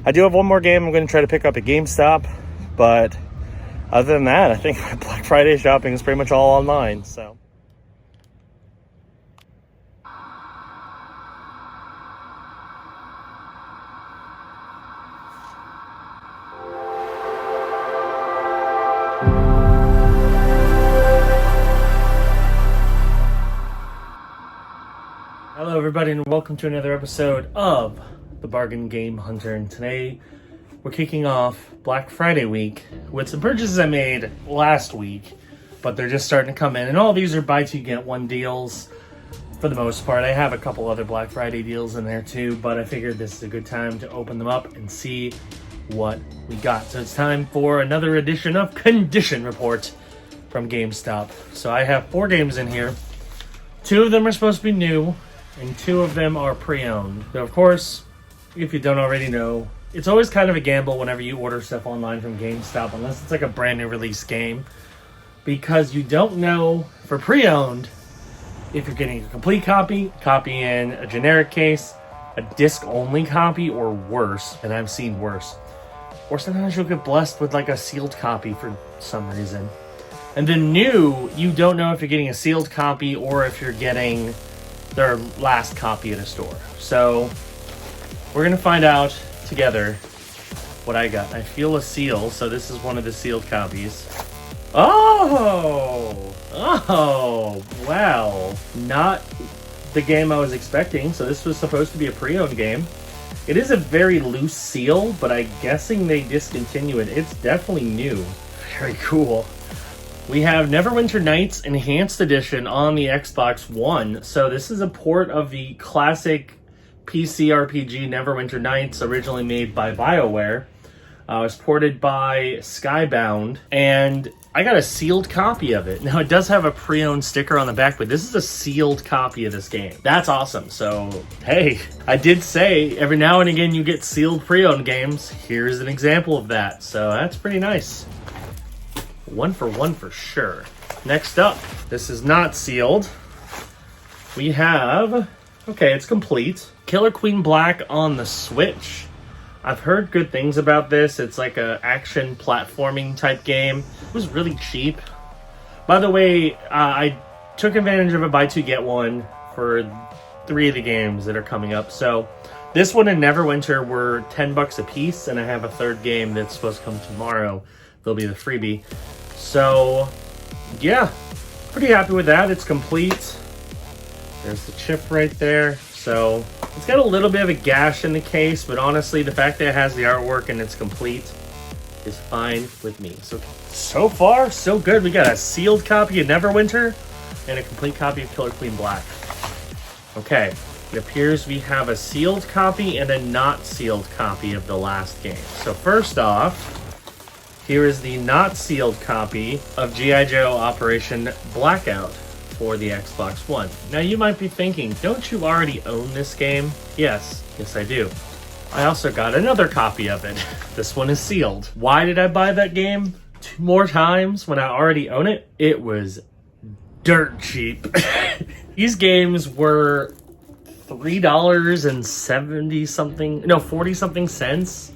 I do have one more game I'm going to try to pick up at GameStop, but other than that, I think my Black Friday shopping is pretty much all online, so. Hello everybody and welcome to another episode of the Bargain Game Hunter, and today we're kicking off Black Friday week with some purchases I made last week, but they're just starting to come in, and all these are buy two get one deals for the most part. I have a couple other Black Friday deals in there too, but I figured this is a good time to open them up and see what we got. So it's time for another edition of Condition Report from GameStop. So I have 4 games in here. 2 of them are supposed to be new, and 2 of them are pre-owned. So of course, if you don't already know, it's always kind of a gamble whenever you order stuff online from GameStop, unless it's like a brand new release game, because you don't know for pre-owned if you're getting a complete copy in a generic case, a disc-only copy, or worse, and I've seen worse. Or sometimes you'll get blessed with like a sealed copy for some reason. And then new, you don't know if you're getting a sealed copy or if you're getting their last copy at a store. So we're gonna find out together what I got. I feel a seal, so this is one of the sealed copies. Oh, wow, not the game I was expecting. So this was supposed to be a pre-owned game. It is a very loose seal, but I'm guessing they discontinue it. It's definitely new. Very cool. We have Neverwinter Nights Enhanced Edition on the Xbox One. So this is a port of the classic PC RPG Neverwinter Nights, originally made by BioWare. It was ported by Skybound, and I got a sealed copy of it. Now, it does have a pre-owned sticker on the back, but this is a sealed copy of this game. That's awesome. So, hey, I did say every now and again you get sealed pre-owned games. Here's an example of that. So that's pretty nice. 1 for 1 for sure. Next up, this is not sealed. We have, okay, it's complete, Killer Queen Black on the Switch. I've heard good things about this. It's like a action platforming type game. It was really cheap. By the way, I took advantage of a buy two get one for 3 of the games that are coming up. So this one and Neverwinter were $10 a piece, and I have a 3rd game that's supposed to come tomorrow. There'll be the freebie. So yeah, pretty happy with that. It's complete. There's the chip right there. So it's got a little bit of a gash in the case, but honestly, the fact that it has the artwork and it's complete is fine with me. So far, so good. We got a sealed copy of Neverwinter and a complete copy of Killer Queen Black. Okay, it appears we have a sealed copy and a not sealed copy of the last game. So first off, here is the not sealed copy of G.I. Joe Operation Blackout for the Xbox One. Now you might be thinking, don't you already own this game? Yes I do. I also got another copy of it. This one is sealed. Why did I buy that game 2 more times when I already own it? It was dirt cheap. These games were $3.70 something, no, 40 something cents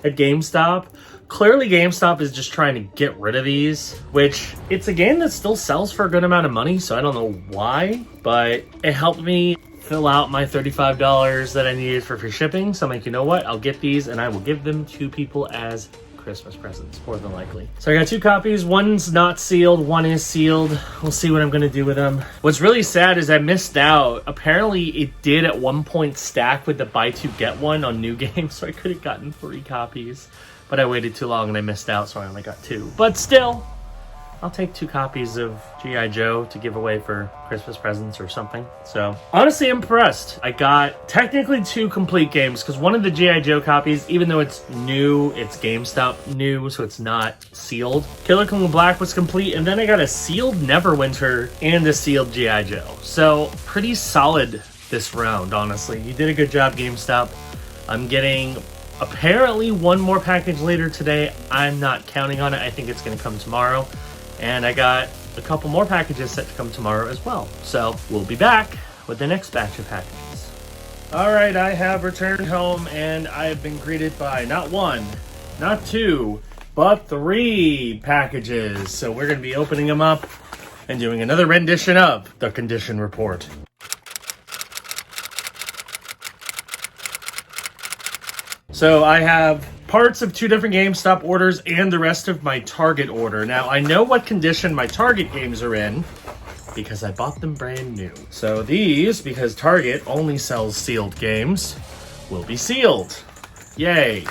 at GameStop. Clearly GameStop is just trying to get rid of these, which it's a game that still sells for a good amount of money, so I don't know why, but it helped me fill out my $35 that I needed for free shipping. So I'm like, you know what? I'll get these and I will give them to people as Christmas presents, more than likely. So I got 2 copies. One's not sealed, one is sealed. We'll see what I'm gonna do with them. What's really sad is I missed out. Apparently it did at one point stack with the buy 2 get 1 on new games, so I could have gotten 3 copies. But I waited too long and I missed out, so I only got 2. But still, I'll take 2 copies of G.I. Joe to give away for Christmas presents or something. So, honestly impressed. I got technically 2 complete games, because one of the G.I. Joe copies, even though it's new, it's GameStop new, so it's not sealed. Killer Queen Black was complete, and then I got a sealed Neverwinter and a sealed G.I. Joe. So, pretty solid this round, honestly. You did a good job, GameStop. I'm getting apparently 1 more package later today. I'm not counting on it. I think it's going to come tomorrow. And I got a couple more packages set to come tomorrow as well. So we'll be back with the next batch of packages. Alright, I have returned home and I have been greeted by not one, not two, but 3 packages. So we're going to be opening them up and doing another rendition of the Condition Report. So I have parts of 2 different GameStop orders and the rest of my Target order. Now, I know what condition my Target games are in because I bought them brand new. So these, because Target only sells sealed games, will be sealed. Yay.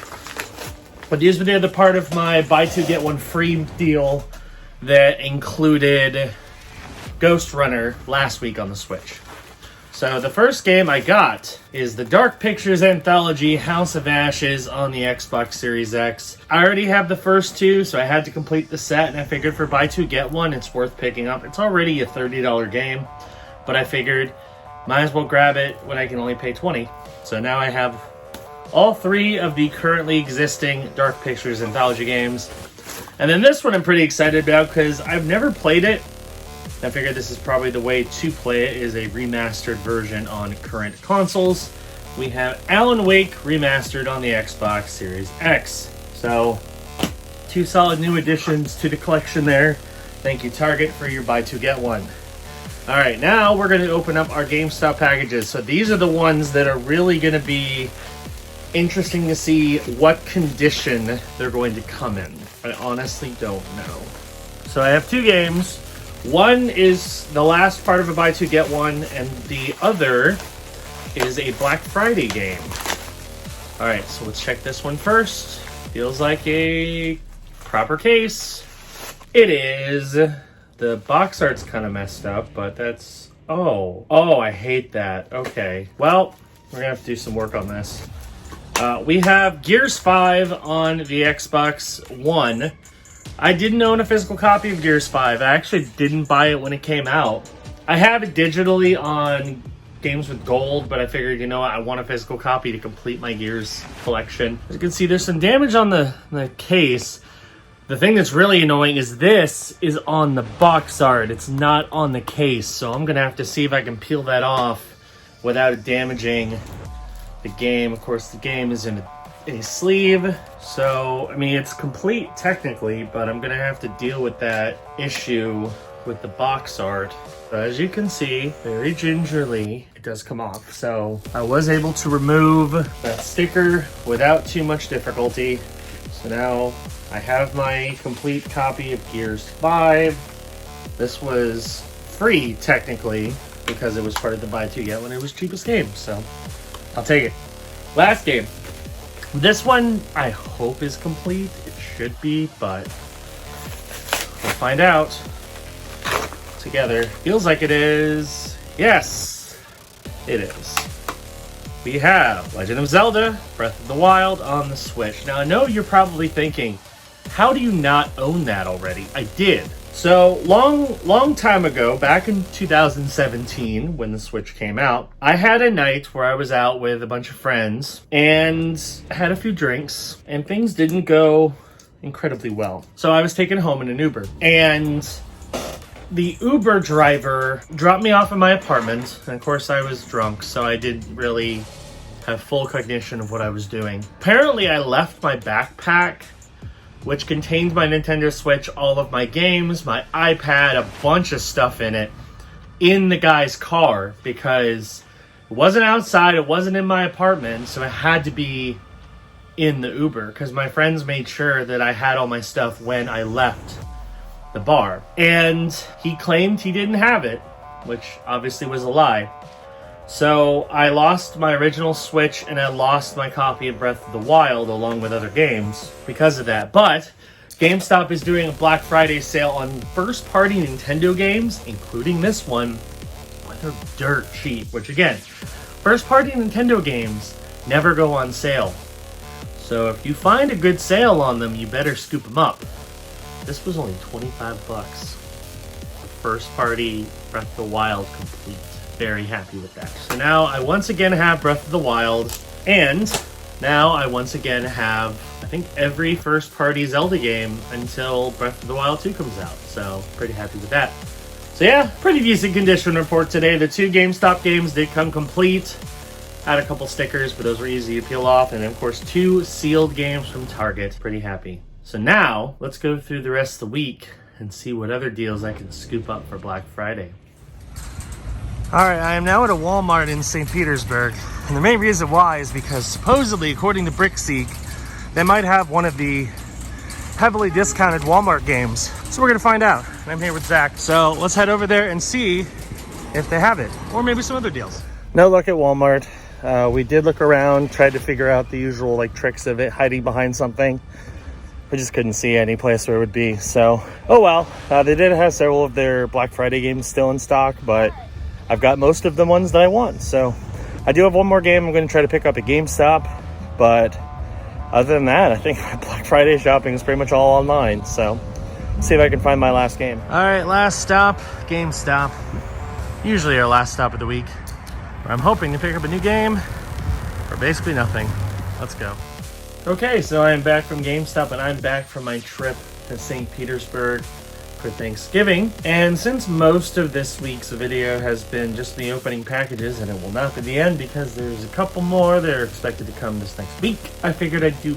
But these were the other part of my buy 2 get 1 free deal that included Ghost Runner last week on the Switch. So the first game I got is the Dark Pictures Anthology House of Ashes on the Xbox Series X. I already have the first 2, so I had to complete the set, and I figured for buy 2 get 1, it's worth picking up. It's already a $30 game, but I figured might as well grab it when I can only pay $20. So now I have all 3 of the currently existing Dark Pictures Anthology games. And then this one I'm pretty excited about because I've never played it. I figured this is probably the way to play it, is a remastered version on current consoles. We have Alan Wake remastered on the Xbox Series X. So, 2 solid new additions to the collection there. Thank you, Target, for your buy 2 get 1. Alright, now we're going to open up our GameStop packages. So these are the ones that are really going to be interesting to see what condition they're going to come in. I honestly don't know. So I have 2 games. One is the last part of a buy 2 get 1, and the other is a Black Friday game. Alright, so let's check this one first. Feels like a proper case. It is. The box art's kind of messed up, but that's... Oh, I hate that. Okay, well, we're gonna have to do some work on this. We have Gears 5 on the Xbox One. I didn't own a physical copy of Gears 5. I actually didn't buy it when it came out. I have it digitally on Games with Gold, but I figured, you know what, I want a physical copy to complete my Gears collection. As you can see, there's some damage on the case. The thing that's really annoying is this is on the box art. It's not on the case, so I'm going to have to see if I can peel that off without it damaging the game. Of course, the game is in a sleeve, so I mean it's complete technically, but I'm gonna have to deal with that issue with the box art. So as you can see, very gingerly it does come off. So I was able to remove that sticker without too much difficulty. So now I have my complete copy of Gears 5. This was free technically because it was part of the buy 2 get 1. It was cheapest game, so I'll take it. Last game. This one, I hope, is complete. It should be, but we'll find out together. Feels like it is. Yes, it is. We have Legend of Zelda Breath of the Wild on the Switch. Now, I know you're probably thinking, how do you not own that already? I did. So, long time ago, back in 2017, when the Switch came out, I had a night where I was out with a bunch of friends and had a few drinks, and things didn't go incredibly well. So I was taken home in an Uber, and the Uber driver dropped me off at my apartment, and of course I was drunk, so I didn't really have full cognition of what I was doing. Apparently I left my backpack, which contained my Nintendo Switch, all of my games, my iPad, a bunch of stuff in it, in the guy's car, because it wasn't outside, it wasn't in my apartment, so it had to be in the Uber, because my friends made sure that I had all my stuff when I left the bar. And he claimed he didn't have it, which obviously was a lie. So I lost my original Switch and I lost my copy of Breath of the Wild along with other games because of that. But GameStop is doing a Black Friday sale on first-party Nintendo games, including this one, but they're dirt cheap. Which again, first-party Nintendo games never go on sale. So if you find a good sale on them, you better scoop them up. This was only 25 bucks. The first-party Breath of the Wild complete. Very happy with that. So now I once again have Breath of the Wild, and now I once again have, I think, every first-party Zelda game until Breath of the Wild 2 comes out. So pretty happy with that. So yeah, pretty decent condition report today. The 2 GameStop games did come complete. Had a couple stickers, but those were easy to peel off. And of course, 2 sealed games from Target. Pretty happy. So now, let's go through the rest of the week and see what other deals I can scoop up for Black Friday. All right, I am now at a Walmart in St. Petersburg. And the main reason why is because supposedly, according to BigCTV, they might have one of the heavily discounted Walmart games. So we're gonna find out. And I'm here with Zach. So let's head over there and see if they have it, or maybe some other deals. No luck at Walmart. We did look around, tried to figure out the usual like tricks of it hiding behind something. I just couldn't see any place where it would be. So, oh well. They did have several of their Black Friday games still in stock, but I've got most of the ones that I want. So I do have one more game I'm going to try to pick up at GameStop, but other than that, I think Black Friday shopping is pretty much all online. So let's see if I can find my last game. All right, last stop, GameStop. Usually our last stop of the week. I'm hoping to pick up a new game for basically nothing. Let's go. Okay, so I'm back from GameStop and I'm back from my trip to St. Petersburg for Thanksgiving. And since most of this week's video has been just the opening packages, and it will not be the end because there's a couple more that are expected to come this next week, I figured I'd do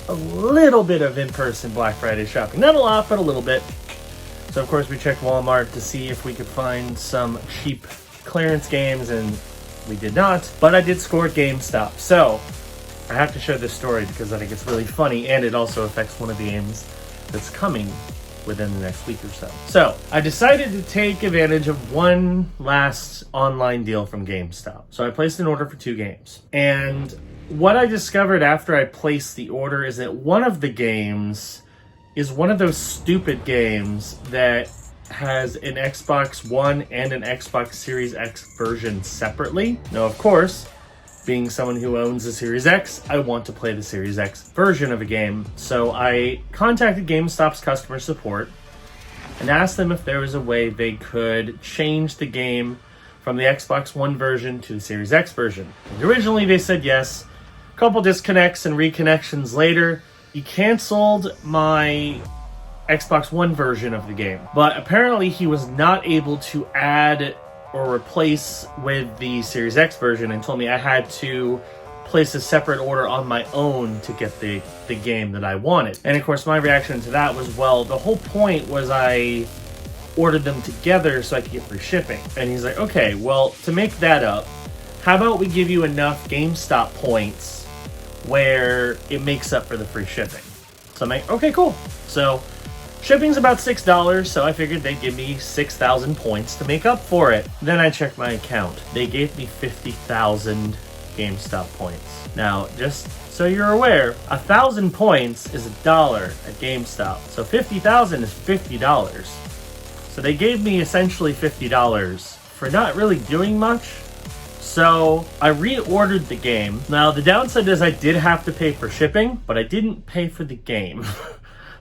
a little bit of in-person Black Friday shopping. Not a lot, but a little bit. So of course we checked Walmart to see if we could find some cheap clearance games, and we did not, but I did score at GameStop. So I have to share this story because I think it's really funny, and it also affects one of the games that's coming within the next week or so. So I decided to take advantage of one last online deal from GameStop. So I placed an order for 2 games, and what I discovered after I placed the order is that one of the games is one of those stupid games that has an Xbox One and an Xbox Series X version separately. Now, of course, being someone who owns the Series X, I want to play the Series X version of a game. So I contacted GameStop's customer support and asked them if there was a way they could change the game from the Xbox One version to the Series X version. And originally they said yes. A couple disconnects and reconnections later, he canceled my Xbox One version of the game, but apparently he was not able to add or replace with the Series X version and told me I had to place a separate order on my own to get the game that I wanted. And of course my reaction to that was, well, the whole point was I ordered them together so I could get free shipping. And he's like, okay, well, to make that up, how about we give you enough GameStop points where it makes up for the free shipping? So I'm like, okay, cool. So shipping's about $6, so I figured they'd give me 6,000 points to make up for it. Then I checked my account. They gave me 50,000 GameStop points. Now, just so you're aware, 1,000 points is $1 at GameStop. So 50,000 is $50. So they gave me essentially $50 for not really doing much. So I reordered the game. Now, the downside is I did have to pay for shipping, but I didn't pay for the game.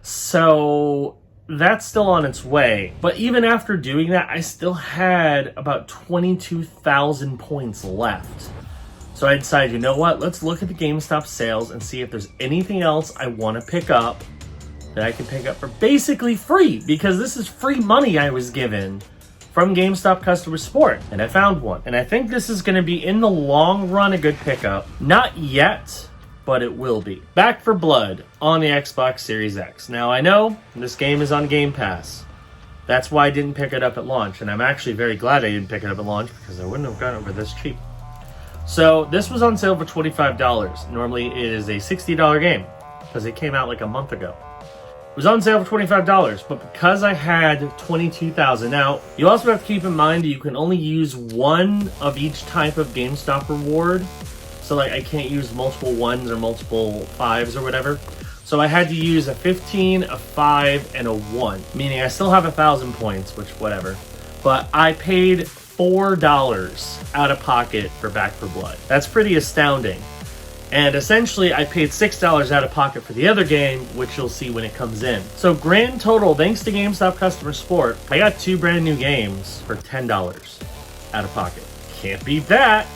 So that's still on its way. But even after doing that, I still had about 22,000 points left. So I decided, you know what? Let's look at the GameStop sales and see if there's anything else I want to pick up that I can pick up for basically free, because this is free money I was given from GameStop customer support. And I found one. And I think this is going to be, in the long run, a good pickup. Not yet, but it will be. Back 4 Blood on the Xbox Series X. Now, I know this game is on Game Pass. That's why I didn't pick it up at launch, and I'm actually very glad I didn't pick it up at launch because I wouldn't have gotten it for this cheap. So, this was on sale for $25. Normally, it is a $60 game because it came out like a month ago. It was on sale for $25, but because I had 22,000. Now, you also have to keep in mind that you can only use one of each type of GameStop reward. So like I can't use multiple 1s or multiple 5s or whatever. So I had to use a 15, a 5, and a 1. Meaning I still have 1,000 points, which whatever. But I paid $4 out of pocket for Back 4 Blood. That's pretty astounding. And essentially I paid $6 out of pocket for the other game, which you'll see when it comes in. So grand total, thanks to GameStop customer support, I got 2 brand new games for $10 out of pocket. Can't beat that.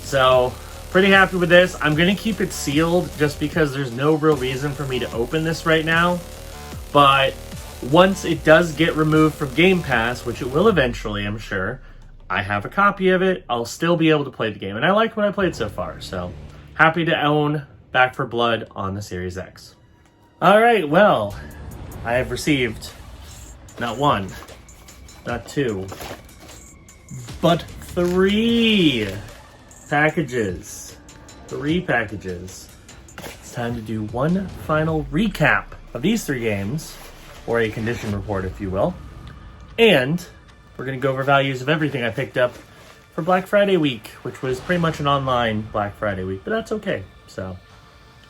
So pretty happy with this. I'm going to keep it sealed just because there's no real reason for me to open this right now. But once it does get removed from Game Pass, which it will eventually, I'm sure, I have a copy of it. I'll still be able to play the game. And I like what I played so far. So happy to own Back 4 Blood on the Series X. All right, well, I have received not 1, not 2, but 3 packages. 3 packages. It's time to do one final recap of these 3 games, or a condition report, if you will. And we're going to go over values of everything I picked up for Black Friday week, which was pretty much an online Black Friday week, but that's okay. So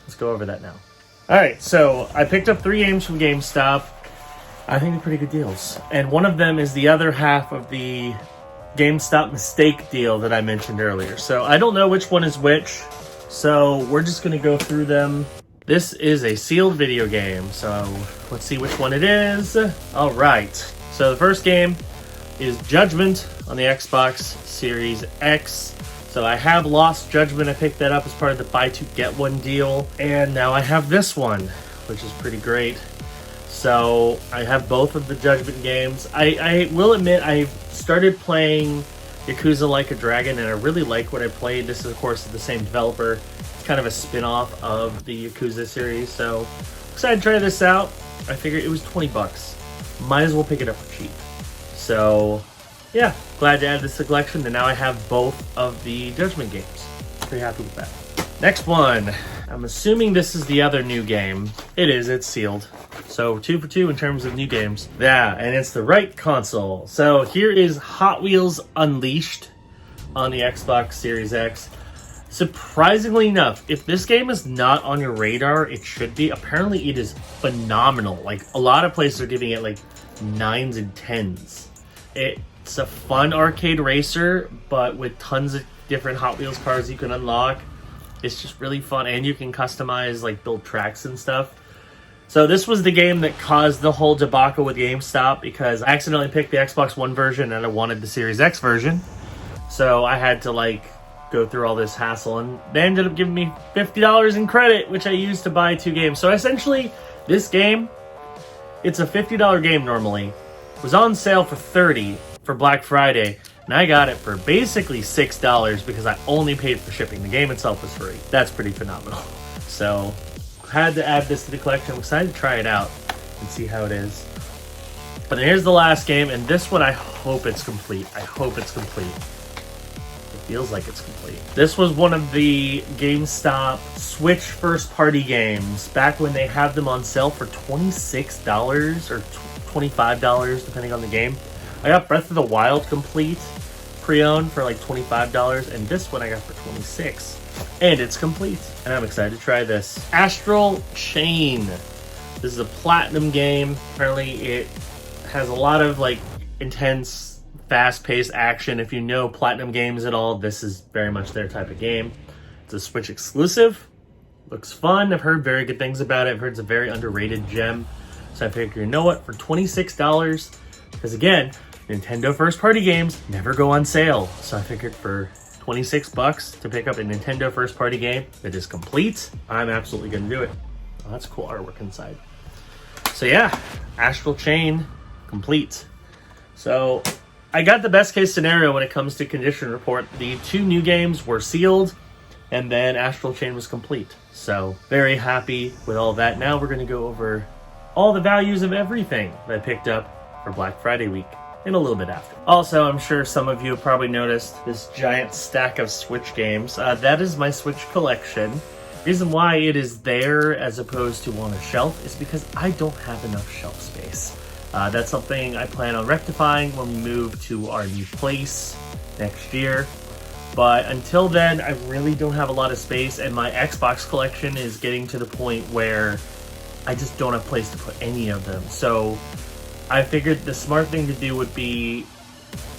let's go over that now. All right, so I picked up 3 games from GameStop. I think they're pretty good deals. And one of them is the other half of the GameStop mistake deal that I mentioned earlier. So I don't know which one is which, so we're just going to go through them. This is a sealed video game, so let's see which one it is. All right, so the first game is Judgment on the Xbox Series X. So I have Lost Judgment. I picked that up as part of the buy 2 get 1 deal. And now I have this one, which is pretty great. So I have both of the Judgment games. I will admit I've started playing Yakuza Like a Dragon, and I really like what I played. This is, of course, the same developer. It's kind of a spin-off of the Yakuza series. So excited to try this out. I figured it was 20 bucks. Might as well pick it up for cheap. So, yeah, glad to add this to the collection, and now I have both of the Judgment games. Pretty happy with that. Next one. I'm assuming this is the other new game. It is, it's sealed. So 2 for 2 in terms of new games. Yeah, and it's the right console. So here is Hot Wheels Unleashed on the Xbox Series X. Surprisingly enough, if this game is not on your radar, it should be. Apparently it is phenomenal. Like, a lot of places are giving it like 9s and 10s. It's a fun arcade racer, but with tons of different Hot Wheels cars you can unlock. It's just really fun, and you can customize, like, build tracks and stuff. So this was the game that caused the whole debacle with GameStop, because I accidentally picked the Xbox One version and I wanted the Series X version. So I had to, like, go through all this hassle, and they ended up giving me $50 in credit, which I used to buy 2 games. So essentially, this game, it's a $50 game normally. It was on sale for $30 for Black Friday, and I got it for basically $6 because I only paid for shipping. The game itself was free. That's pretty phenomenal. So, had to add this to the collection. I'm excited to try it out and see how it is. But here's the last game, and this one I hope it's complete. I hope it's complete. It feels like it's complete. This was one of the GameStop Switch first-party games back when they had them on sale for $26 or $25, depending on the game. I got Breath of the Wild complete pre-owned for like $25, and this one I got for $26. And it's complete, and I'm excited to try this. Astral Chain. This is a platinum game. Apparently it has a lot of like intense, fast-paced action. If you know platinum games at all, this is very much their type of game. It's a Switch exclusive. Looks fun. I've heard very good things about it. I've heard it's a very underrated gem. So I figured, you know what, for $26, because again, Nintendo first-party games never go on sale. So I figured for 26 bucks to pick up a Nintendo first-party game that is complete, I'm absolutely going to do it. Oh, that's cool artwork inside. So yeah, Astral Chain complete. So I got the best-case scenario when it comes to condition report. The 2 new games were sealed, and then Astral Chain was complete. So very happy with all that. Now we're going to go over all the values of everything that I picked up for Black Friday week, and a little bit after. Also, I'm sure some of you have probably noticed this giant stack of Switch games. That is my Switch collection. The reason why it is there as opposed to on a shelf is because I don't have enough shelf space. That's something I plan on rectifying when we move to our new place next year. But until then, I really don't have a lot of space, and my Xbox collection is getting to the point where I just don't have a place to put any of them. So I figured the smart thing to do would be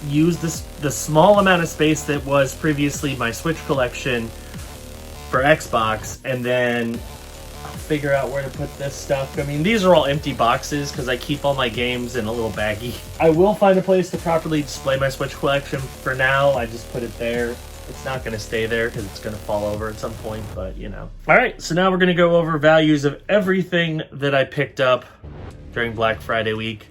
use the small amount of space that was previously my Switch collection for Xbox, and then I'll figure out where to put this stuff. I mean, these are all empty boxes because I keep all my games in a little baggie. I will find a place to properly display my Switch collection. For now, I just put it there. It's not going to stay there because it's going to fall over at some point, but you know. Alright, so now we're going to go over values of everything that I picked up during Black Friday week.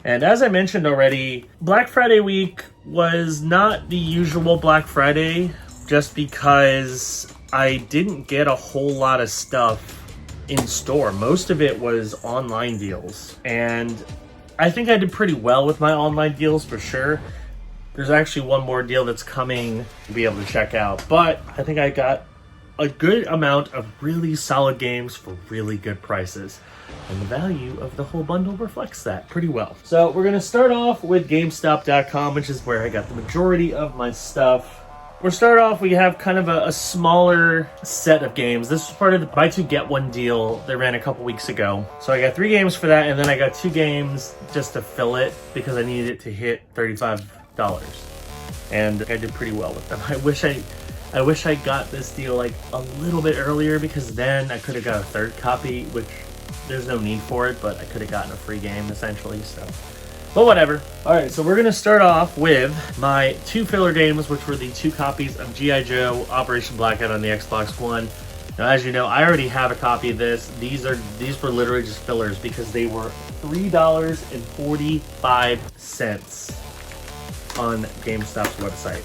And as I mentioned already, Black Friday week was not the usual Black Friday just because I didn't get a whole lot of stuff in store. Most of it was online deals. And I think I did pretty well with my online deals for sure. There's actually one more deal that's coming to be able to check out. But I think I got a good amount of really solid games for really good prices. And the value of the whole bundle reflects that pretty well. So we're going to start off with Gamestop.com, which is where I got the majority of my stuff. We'll start off, we have kind of a smaller set of games. This was part of the buy two get one deal that ran a couple weeks ago. So I got 3 games for that, and then I got 2 games just to fill it because I needed it to hit $35. And I did pretty well with them. I wish I got this deal like a little bit earlier, because then I could have got a 3rd copy, which there's no need for it, but I could have gotten a free game essentially, so. But whatever. Alright, so we're going to start off with my 2 filler games, which were the 2 copies of G.I. Joe Operation Blackout on the Xbox One. Now, as you know, I already have a copy of this. These were literally just fillers because they were $3.45 on GameStop's website,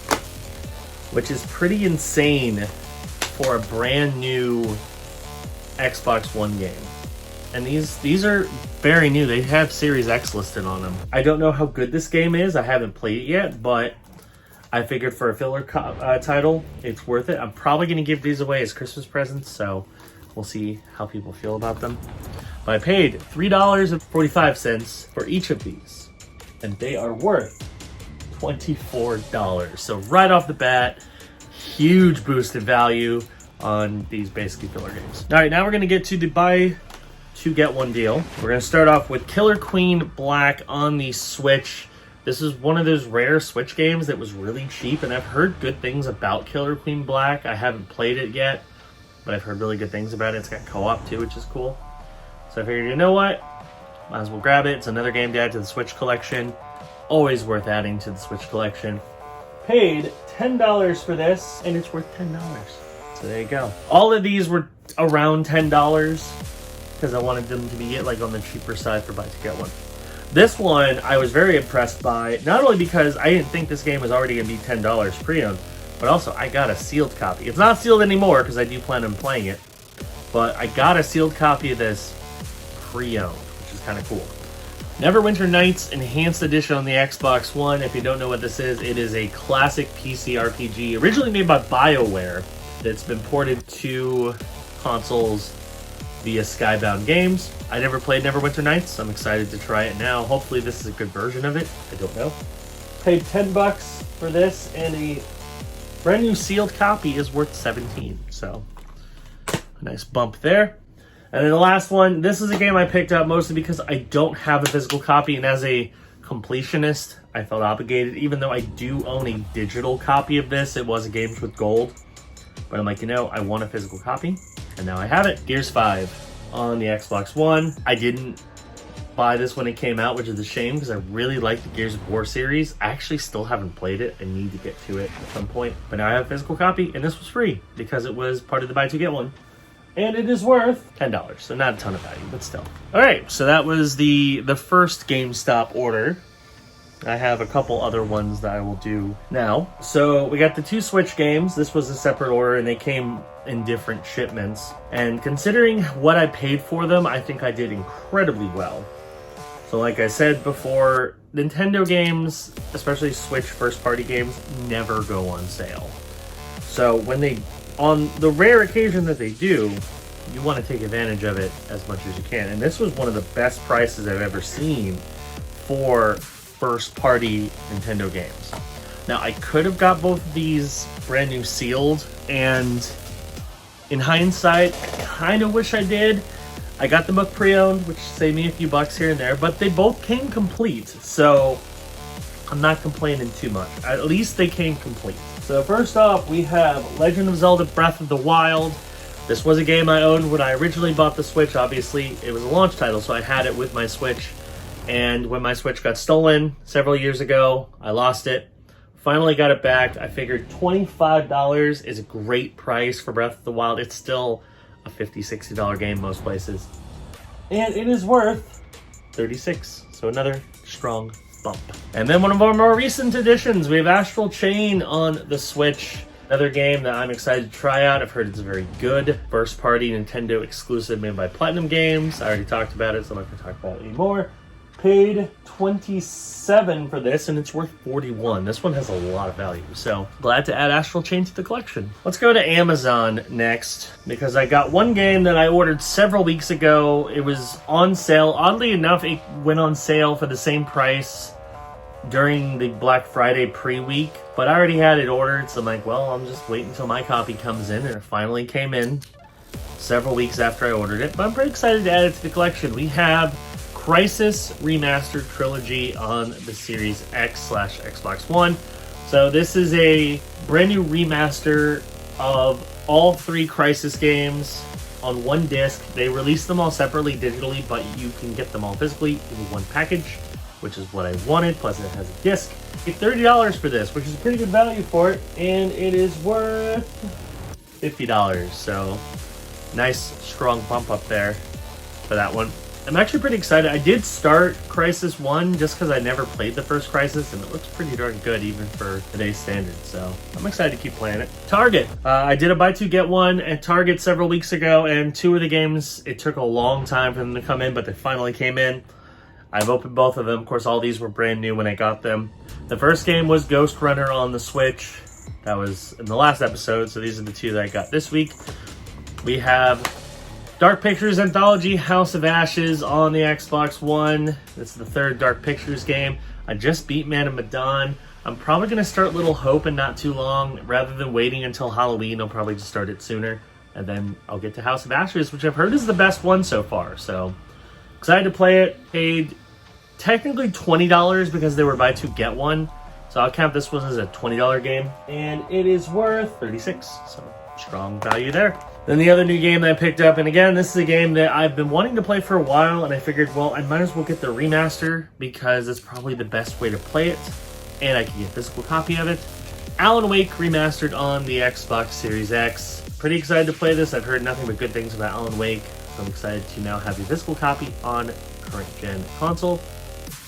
which is pretty insane for a brand new Xbox One game. And these are very new. They have Series X listed on them. I don't know how good this game is. I haven't played it yet, but I figured for a filler title, it's worth it. I'm probably going to give these away as Christmas presents, so we'll see how people feel about them. But I paid $3.45 for each of these, and they are worth $24. So right off the bat, huge boost in value on these basically filler games. All right, now we're going to get to the buy two get one deal. We're going to start off with Killer Queen Black on the Switch. This is one of those rare Switch games that was really cheap, and I've heard good things about Killer Queen Black. I haven't played it yet, but I've heard really good things about it. It's got co-op too, which is cool. So I figured, you know what? Might as well grab it. It's another game to add to the Switch collection. Always worth adding to the Switch collection. Paid $10 for this, and it's worth $10. So there you go. All of these were around $10 because I wanted them to be like on the cheaper side for buy two get one. This one I was very impressed by, not only because I didn't think this game was already going to be $10 pre-owned, but also I got a sealed copy. It's not sealed anymore because I do plan on playing it, but I got a sealed copy of this pre-owned, which is kind of cool. Neverwinter Nights Enhanced Edition on the Xbox One. If you don't know what this is, it is a classic PC RPG, originally made by BioWare, that's been ported to consoles via Skybound Games. I never played Neverwinter Nights. I'm excited to try it now. Hopefully this is a good version of it. I don't know. Paid $10 for this, and a brand new sealed copy is worth $17. So a nice bump there. And then the last one, this is a game I picked up mostly because I don't have a physical copy, and as a completionist, I felt obligated. Even though I do own a digital copy of this, it was a Games with Gold. But I'm like, you know, I want a physical copy, and now I have it. Gears 5 on the Xbox One. I didn't buy this when it came out, which is a shame because I really like the Gears of War series. I actually still haven't played it. I need to get to it at some point. But now I have a physical copy, and this was free because it was part of the buy two get one. And it is worth $10, so not a ton of value, but still. All right, so that was the first GameStop order. I have a couple other ones that I will do now. So we got the 2 Switch games. This was a separate order, and they came in different shipments. And considering what I paid for them, I think I did incredibly well. So like I said before, Nintendo games, especially Switch first-party games, never go on sale. So when they, on the rare occasion that they do, you want to take advantage of it as much as you can. And this was one of the best prices I've ever seen for first-party Nintendo games. Now, I could have got both of these brand new sealed, and in hindsight, I kind of wish I did. I got the book pre-owned, which saved me a few bucks here and there, but they both came complete, so I'm not complaining too much. At least they came complete. So first off, we have Legend of Zelda Breath of the Wild. This was a game I owned when I originally bought the Switch. Obviously, it was a launch title, so I had it with my Switch. And when my Switch got stolen several years ago, I lost it. Finally got it back. I figured $25 is a great price for Breath of the Wild. It's still a $50, $60 game most places. And it is worth $36. So another strong bump. And then one of our more recent additions, we have Astral Chain on the Switch. Another game that I'm excited to try out. I've heard it's very good. First party Nintendo exclusive made by Platinum Games. I already talked about it, so I'm not going to talk about it anymore. Paid $27 for this, and it's worth $41. This one has a lot of value, so glad to add Astral Chain to the collection. Let's go to Amazon next, because I got one game that I ordered several weeks ago. It was on sale. Oddly enough, it went on sale for the same price during the Black Friday pre-week, but I already had it ordered, so I'm like, well, I'm just waiting until my copy comes in, and it finally came in several weeks after I ordered it, but I'm pretty excited to add it to the collection. We have Crisis Remastered Trilogy on the Series X/Xbox One. So this is a brand new remaster of all 3 Crisis games on one disc. They released them all separately digitally, but you can get them all physically in one package, which is what I wanted. Plus it has a disc. You get $30 for this, which is a pretty good value for it, and it is worth $50. So nice strong bump up there for that one. I'm actually pretty excited. I did start Crisis 1 just because I never played the first Crisis, and it looks pretty darn good even for today's standards, so I'm excited to keep playing it. Target. I did a buy two, get one at Target several weeks ago, and 2 of the games, it took a long time for them to come in, but they finally came in. I've opened both of them. Of course, all these were brand new when I got them. The first game was Ghost Runner on the Switch. That was in the last episode, so these are the 2 that I got this week. We have Dark Pictures Anthology House of Ashes on the Xbox One. This is the 3rd Dark Pictures game. I just beat Man of Medan. I'm probably going to start Little Hope in not too long. Rather than waiting until Halloween, I'll probably just start it sooner. And then I'll get to House of Ashes, which I've heard is the best one so far. So, excited to play it. Paid technically $20 because they were buy two, get one. So I'll count this one as a $20 game. And it is worth $36. So, strong value there. Then the other new game that I picked up, and again, this is a game that I've been wanting to play for a while, and I figured, well, I might as well get the remaster because it's probably the best way to play it, and I can get a physical copy of it. Alan Wake Remastered on the Xbox Series X. Pretty excited to play this. I've heard nothing but good things about Alan Wake, so I'm excited to now have a physical copy on current-gen console.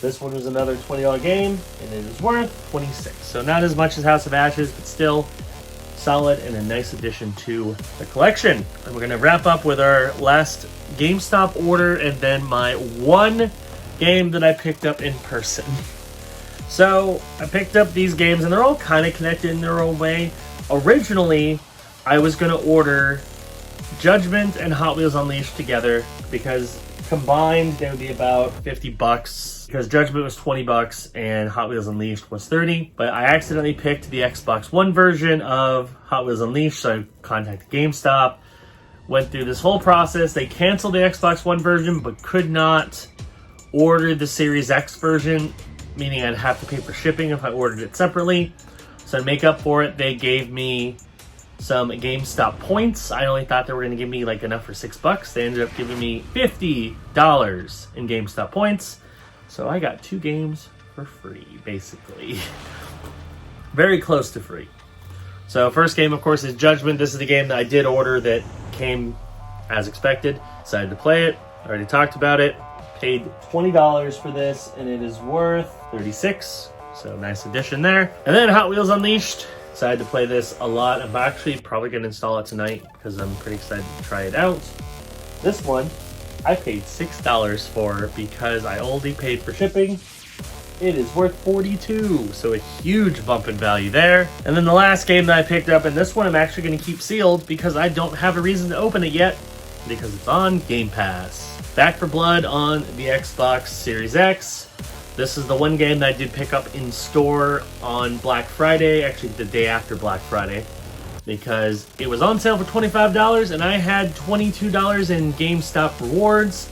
This one was another $20 game, and it is worth $26. So not as much as House of Ashes, but still solid and a nice addition to the collection. And we're going to wrap up with our last GameStop order and then my one game that I picked up in person. So I picked up these games and they're all kind of connected in their own way. Originally, I was going to order Judgment and Hot Wheels Unleashed together because combined they would be about $50. Because Judgment was $20 and Hot Wheels Unleashed was $30. But I accidentally picked the Xbox One version of Hot Wheels Unleashed, so I contacted GameStop. Went through this whole process. They canceled the Xbox One version, but could not order the Series X version, meaning I'd have to pay for shipping if I ordered it separately. So to make up for it, they gave me some GameStop points. I only thought they were going to give me like enough for $6. They ended up giving me $50 in GameStop points. So I got 2 games for free, basically. Very close to free. So first game, of course, is Judgment. This is the game that I did order that came as expected. Decided to play it. Already talked about it. Paid $20 for this, and it is worth $36. So nice addition there. And then Hot Wheels Unleashed. Decided to play this a lot. I'm actually probably going to install it tonight because I'm pretty excited to try it out. This one I paid $6 for because I only paid for shipping. It is worth $42, so a huge bump in value there. And then the last game that I picked up, and this one I'm actually going to keep sealed because I don't have a reason to open it yet because it's on Game Pass. Back 4 Blood on the Xbox Series X. This is the one game that I did pick up in store on Black Friday, actually the day after Black Friday, because it was on sale for $25 and I had $22 in GameStop rewards.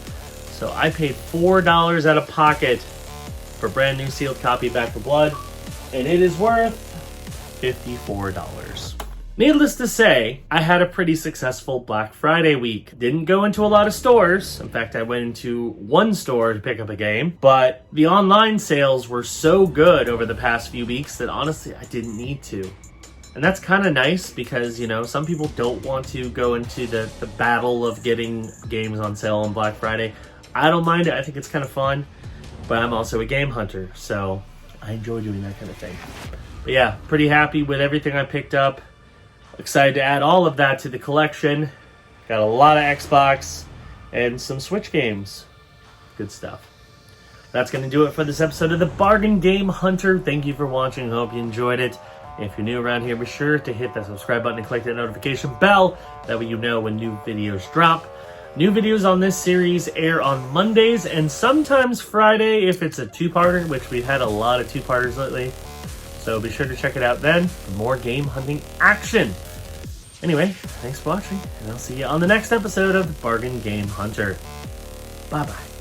So I paid $4 out of pocket for a brand new sealed copy of Back 4 Blood, and it is worth $54. Needless to say, I had a pretty successful Black Friday week. Didn't go into a lot of stores. In fact, I went into one store to pick up a game, but the online sales were so good over the past few weeks that honestly, I didn't need to. And that's kind of nice because, you know, some people don't want to go into the battle of getting games on sale on Black Friday. I don't mind it. I think it's kind of fun, but I'm also a game hunter, so I enjoy doing that kind of thing. But yeah, pretty happy with everything I picked up. Excited to add all of that to the collection. Got a lot of Xbox and some Switch games. Good stuff. That's going to do it for this episode of the Bargain Game Hunter. Thank you for watching. I hope you enjoyed it. If you're new around here, be sure to hit that subscribe button and click that notification bell. That way you know when new videos drop. New videos on this series air on Mondays and sometimes Friday if it's a two-parter, which we've had a lot of two-parters lately. So be sure to check it out then for more game hunting action. Anyway, thanks for watching, and I'll see you on the next episode of the Bargain Game Hunter. Bye-bye.